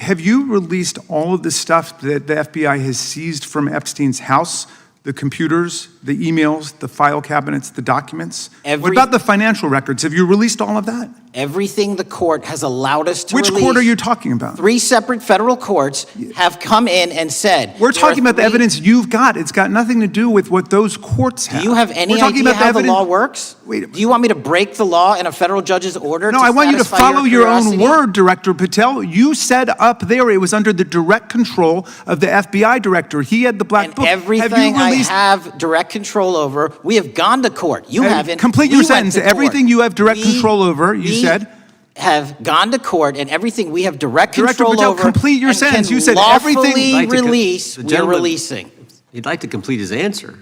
have you released all of the stuff that the FBI has seized from Epstein's house? The computers, the emails, the file cabinets, the documents? What about the financial records? Have you released all of that? Everything the court has allowed us to release. Which court are you talking about? 3 separate federal courts have come in and said. We're talking about the evidence you've got. It's got nothing to do with what those courts have. Do you have any idea how the law works? Do you want me to break the law in a federal judge's order? No, I want you to follow your own word, Director Patel. You said up there it was under the direct control of the FBI director. He had the black book. Everything I have direct control over, we have gone to court. You haven't. Complete your sentence. Everything you have direct control over, you said. Have gone to court, and everything we have direct control over. Complete your sentence. You said everything. Release. We're releasing. He'd like to complete his answer.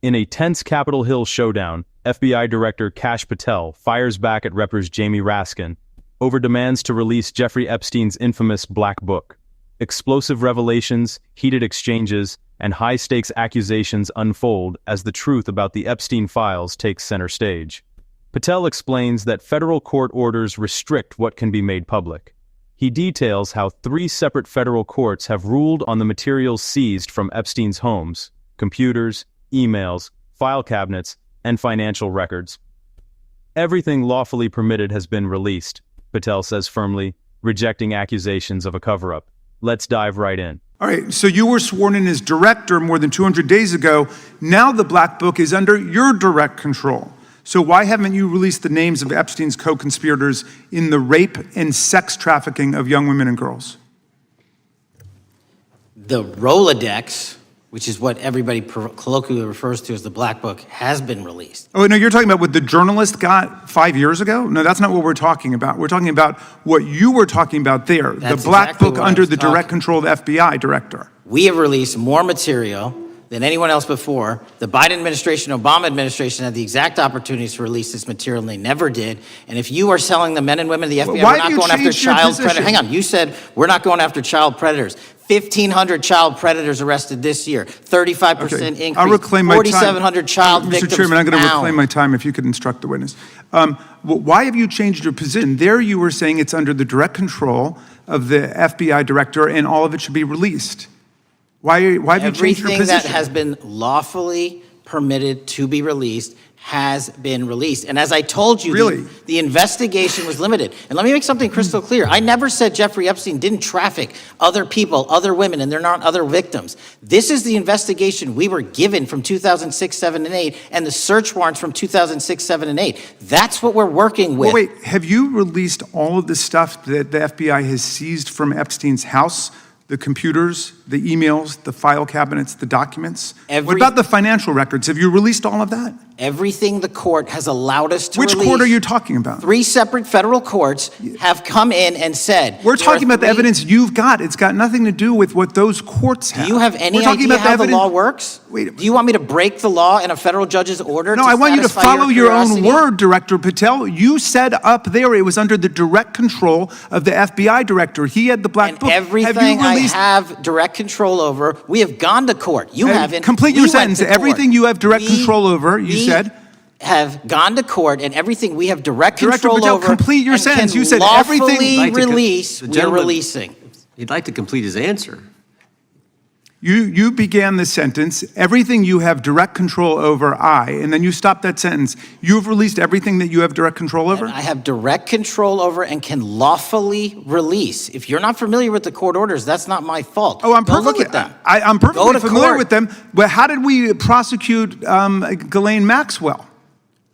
In a tense Capitol Hill showdown, FBI Director Kash Patel fires back at Reppers Jamie Raskin over demands to release Jeffrey Epstein's infamous Black Book. Explosive revelations, heated exchanges, and high-stakes accusations unfold as the truth about the Epstein files takes center stage. Patel explains that federal court orders restrict what can be made public. He details how 3 separate federal courts have ruled on the materials seized from Epstein's homes: computers, emails, file cabinets, and financial records. Everything lawfully permitted has been released, Patel says firmly, rejecting accusations of a cover-up. Let's dive right in. All right, so you were sworn in as director more than 200 days ago. Now the Black Book is under your direct control. So why haven't you released the names of Epstein's co-conspirators in the rape and sex trafficking of young women and girls? The Rolodex, which is what everybody colloquially refers to as the Black Book, has been released. Oh, no, you're talking about what the journalist got 5 years ago? No, that's not what we're talking about. We're talking about what you were talking about there, the Black Book under the direct control of the FBI director. We have released more material than anyone else before. The Biden administration, Obama administration had the exact opportunities to release this material, and they never did. And if you are selling the men and women of the FBI, we're not going after child predators. Hang on, you said we're not going after child predators. 1,500 child predators arrested this year, 35% increase. I'll reclaim my time. 4,700 child victims Mr. Chairman, I'm going to found. reclaim my time if you could instruct the witness. Why have you changed your position? There you were saying it's under the direct control of the FBI director and all of it should be released. Why have you changed your position? Everything that has been lawfully permitted to be released has been released. And as I told you, the investigation was limited. And let me make something crystal clear. I never said Jeffrey Epstein didn't traffic other people, other women, and they're not other victims. This is the investigation we were given from 2006, 7, and 8, and the search warrants from 2006, 7, and 8. That's what we're working with. Well, wait, have you released all of the stuff that the FBI has seized from Epstein's house? The computers, the emails, the file cabinets, the documents? What about the financial records? Have you released all of that? Everything the court has allowed us to release. Which court are you talking about? 3 separate federal courts have come in and said. We're talking about the evidence you've got. It's got nothing to do with what those courts have. Do you have any idea how the law works? Do you want me to break the law in a federal judge's order? No, I want you to follow your own word, Director Patel. You said up there it was under the direct control of the FBI director. He had the Black Book. Everything I have direct control over, we have gone to court. You haven't. Complete your sentence. Everything you have direct control over, you said. Have gone to court, and everything we have direct control over. Complete your sentence. You said everything. Release. We're releasing. He'd like to complete his answer. You began the sentence, everything you have direct control over, and then you stopped that sentence. You've released everything that you have direct control over? And I have direct control over and can lawfully release. If you're not familiar with the court orders, that's not my fault. Oh, I'm perfectly familiar with them. But how did we prosecute Ghislaine Maxwell?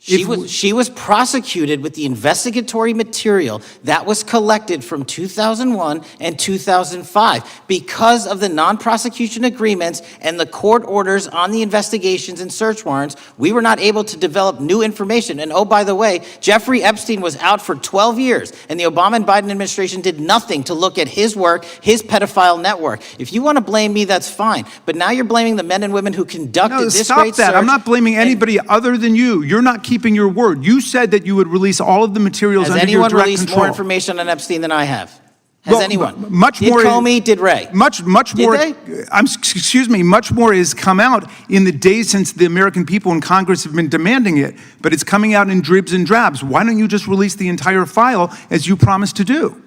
She was prosecuted with the investigatory material that was collected from 2001 and 2005 because of the non-prosecution agreements and the court orders on the investigations and search warrants. We were not able to develop new information. And oh, by the way, Jeffrey Epstein was out for 12 years, and the Obama and Biden administration did nothing to look at his work, his pedophile network. If you want to blame me, that's fine. But now you're blaming the men and women who conducted this great search. Stop that. I'm not blaming anybody other than you. You're not keeping your word. You said that you would release all of the materials under your direct control. Has anyone released more information on Epstein than I have? Has anyone? Much more. Did Comey? Did Ray? Much more. Did they? Excuse me. Much more has come out in the days since the American people in Congress have been demanding it, but it's coming out in dribs and drabs. Why don't you just release the entire file as you promised to do?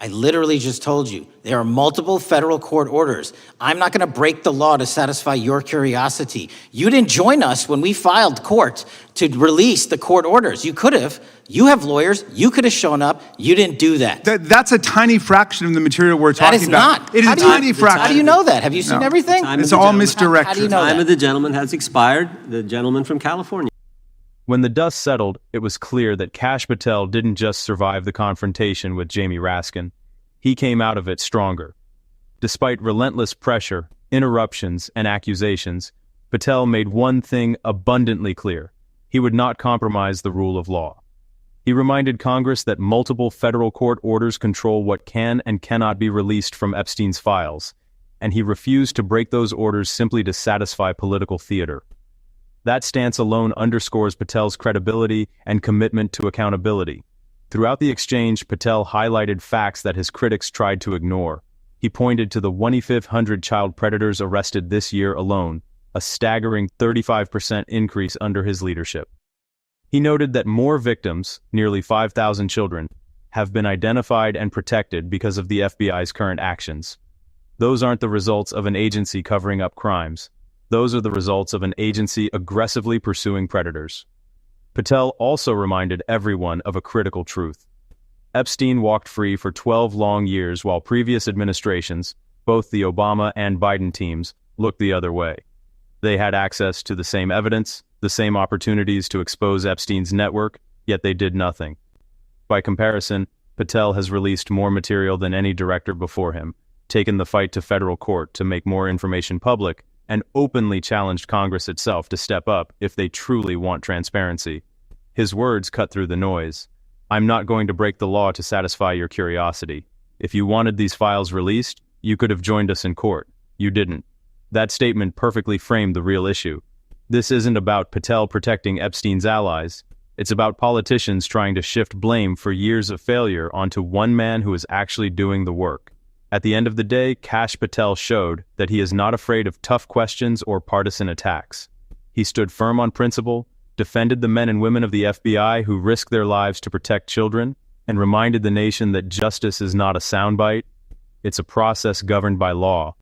I literally just told you, there are multiple federal court orders. I'm not going to break the law to satisfy your curiosity. You didn't join us when we filed court to release the court orders. You could have. You have lawyers. You could have shown up. You didn't do that. That's a tiny fraction of the material we're That talking is about. not. It is How a do you- tiny fraction. How do you know that? Have you seen No. everything? Time It's of the all gentleman- misdirection. How do you know Time that? of the gentleman has expired. The gentleman from California. When the dust settled, it was clear that Kash Patel didn't just survive the confrontation with Jamie Raskin. He came out of it stronger. Despite relentless pressure, interruptions, and accusations, Patel made one thing abundantly clear. He would not compromise the rule of law. He reminded Congress that multiple federal court orders control what can and cannot be released from Epstein's files, and he refused to break those orders simply to satisfy political theater. That stance alone underscores Patel's credibility and commitment to accountability. Throughout the exchange, Patel highlighted facts that his critics tried to ignore. He pointed to the 2,500 child predators arrested this year alone, a staggering 35% increase under his leadership. He noted that more victims, nearly 5,000 children, have been identified and protected because of the FBI's current actions. Those aren't the results of an agency covering up crimes. Those are the results of an agency aggressively pursuing predators. Patel also reminded everyone of a critical truth. Epstein walked free for 12 long years while previous administrations, both the Obama and Biden teams, looked the other way. They had access to the same evidence, the same opportunities to expose Epstein's network, yet they did nothing. By comparison, Patel has released more material than any director before him, taken the fight to federal court to make more information public, and openly challenged Congress itself to step up if they truly want transparency. His words cut through the noise. I'm not going to break the law to satisfy your curiosity. If you wanted these files released, you could have joined us in court. You didn't. That statement perfectly framed the real issue. This isn't about Patel protecting Epstein's allies. It's about politicians trying to shift blame for years of failure onto one man who is actually doing the work. At the end of the day, Kash Patel showed that he is not afraid of tough questions or partisan attacks. He stood firm on principle, defended the men and women of the FBI who risked their lives to protect children, and reminded the nation that justice is not a soundbite, it's a process governed by law.